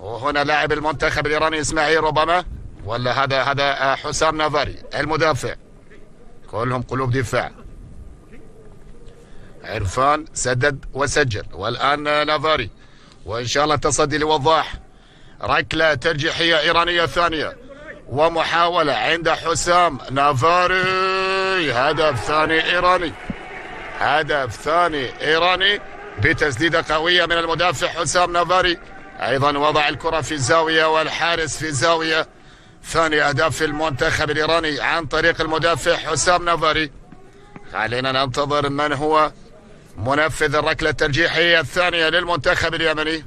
وهنا لاعب المنتخب الإيراني إسماعيل ربما، ولا هذا حسام نافاري المدافع. كلهم قلوب دفاع. عرفان سدد وسجل، والآن نافاري، وإن شاء الله تصدي لوضاح. ركلة ترجيحية إيرانية ثانية ومحاولة عند حسام نافاري. هدف ثاني إيراني، هدف ثاني إيراني بتسديدة قوية من المدافع حسام نافاري. أيضا وضع الكرة في الزاوية والحارس في الزاوية. ثاني أهداف المنتخب الإيراني عن طريق المدافع حسام نافاري. خلينا ننتظر من هو منفذ الركلة الترجيحية الثانية للمنتخب اليمني.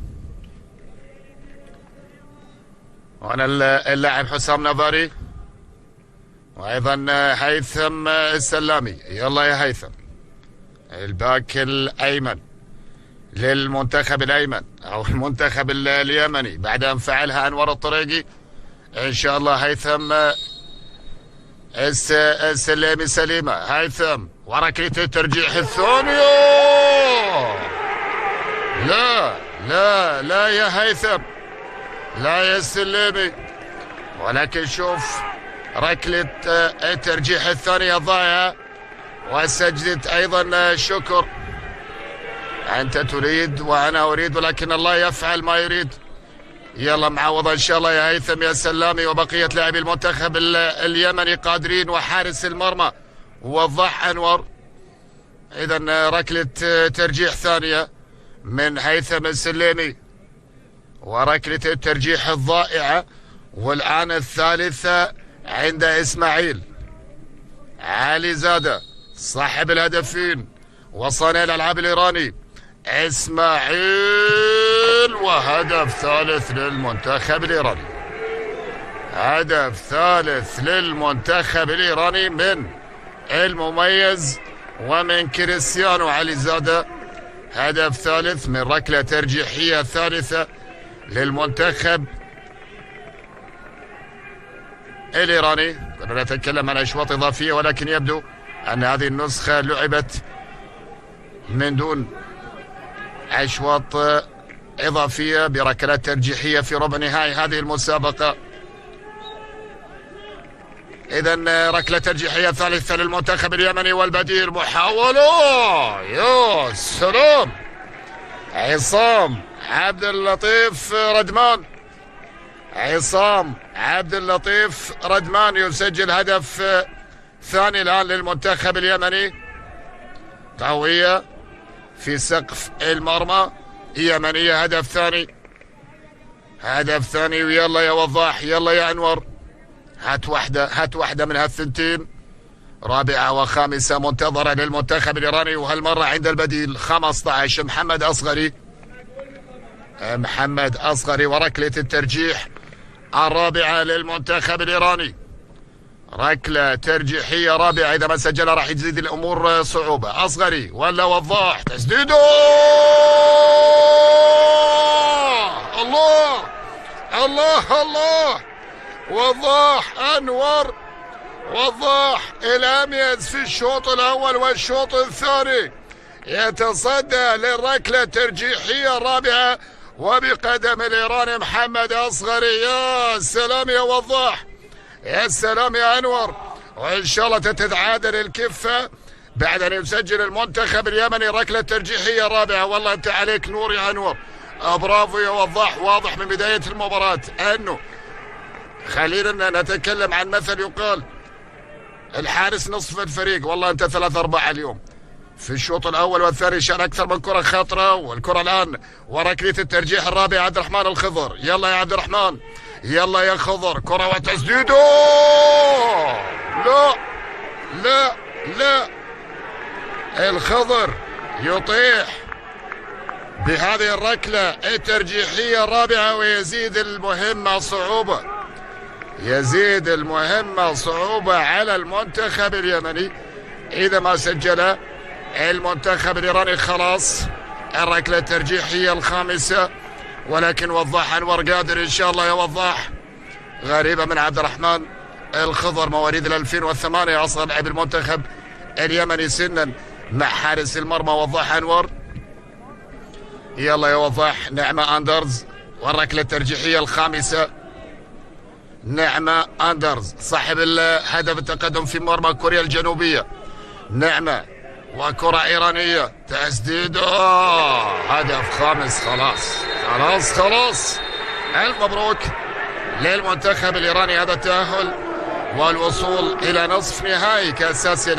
هنا اللاعب حسام نافاري، وأيضا هيثم السلامي. يلا يا هيثم، الباك الأيمن للمنتخب الأيمن أو المنتخب اليمني بعد أن فعلها أنور الطريقي. إن شاء الله هيثم السلامي سليمة. هيثم وركلة الترجيح الثانية. لا لا لا يا هيثم، لا يا السلامي، ولكن شوف ركلة الترجيح الثانية ضايعة، وسجدت أيضا شكر. أنت تريد وأنا أريد، ولكن الله يفعل ما يريد. يلا معوضة إن شاء الله يا هيثم يا سلامي، وبقية لاعبي المنتخب اليمني قادرين، وحارس المرمى وضاح أنور. إذا ركلة ترجيح ثانية من هيثم السلامي، وركلة الترجيح الضائعة، والآن الثالثة عند إسماعيل علي زادة صاحب الهدفين وصانع الألعاب الإيراني إسماعيل. وهدف ثالث للمنتخب الإيراني، هدف ثالث للمنتخب الإيراني من المميز ومن كريستيانو علي زادة. هدف ثالث من ركلة ترجيحية ثالثة للمنتخب الإيراني. كنا نتكلم عن أشواط إضافية، ولكن يبدو أن هذه النسخة لعبت من دون أشواط إضافية بركلات ترجيحية في ربع نهائي هذه المسابقة. إذن ركلة ترجيحية ثالثة للمنتخب اليمني، والبديل محاولة. يا سلام، عصام عبد اللطيف ردمان. عصام عبد اللطيف ردمان يسجل هدف ثاني الآن للمنتخب اليمني. قوية في سقف المرمى يمنية. هدف ثاني، هدف ثاني. ويلا يا وضاح، يلا يا أنور، هات واحدة من هالثنتين. رابعة وخامسة منتظرة للمنتخب الإيراني، وهالمرة عند البديل 15 محمد أصغري. محمد أصغري، وركلة الترجيح الرابعة للمنتخب الإيراني. ركلة ترجيحية رابعة، إذا ما سجلها راح يزيد الأمور صعوبة. أصغري ولا وضاح، تسديده. الله الله الله، وضاح أنور، وضاح الأميز في الشوط الأول والشوط الثاني، يتصدى للركلة الترجيحية الرابعة وبقدم الإيراني محمد أصغري. يا سلام يا وضاح، يا سلام يا أنور، وإن شاء الله تتعادل الكفة بعد أن يسجل المنتخب اليمني ركلة ترجيحية رابعة. والله أنت عليك نور يا أنور، برافو يا وضاح. واضح من بداية المباراة أنه، خلينا نتكلم عن مثل يقال الحارس نصف الفريق. والله أنت 3-4 اليوم. في الشوط الأول والثاني شان أكثر من كرة خاطرة، والكرة الآن وركلة الترجيح الرابع عبد الرحمن الخضر. يلا يا عبد الرحمن، يلا يا خضر، كرة وتسديده. لا لا لا، الخضر يطيح بهذه الركلة الترجيحية الرابعة، ويزيد المهمة صعوبة، يزيد المهمة صعوبة على المنتخب اليمني. إذا ما سجل المنتخب الإيراني خلاص الركلة الترجيحية الخامسة، ولكن وضاح أنور قادر إن شاء الله يا وضاح. غريبة من عبد الرحمن الخضر، مواليد 2008، أصغر لاعب المنتخب اليمني سنا مع حارس المرمى وضاح أنور. يلا يا وضاح، نعمة أندرز والركلة الترجيحية الخامسة. نعمة أندرز صاحب هدف التقدم في مرمى كوريا الجنوبية. نعمة وكرة إيرانية، تسديد، هدف خامس. خلاص. ألف مبروك للمنتخب الإيراني هذا التأهل والوصول إلى نصف نهائي كأس آسيا.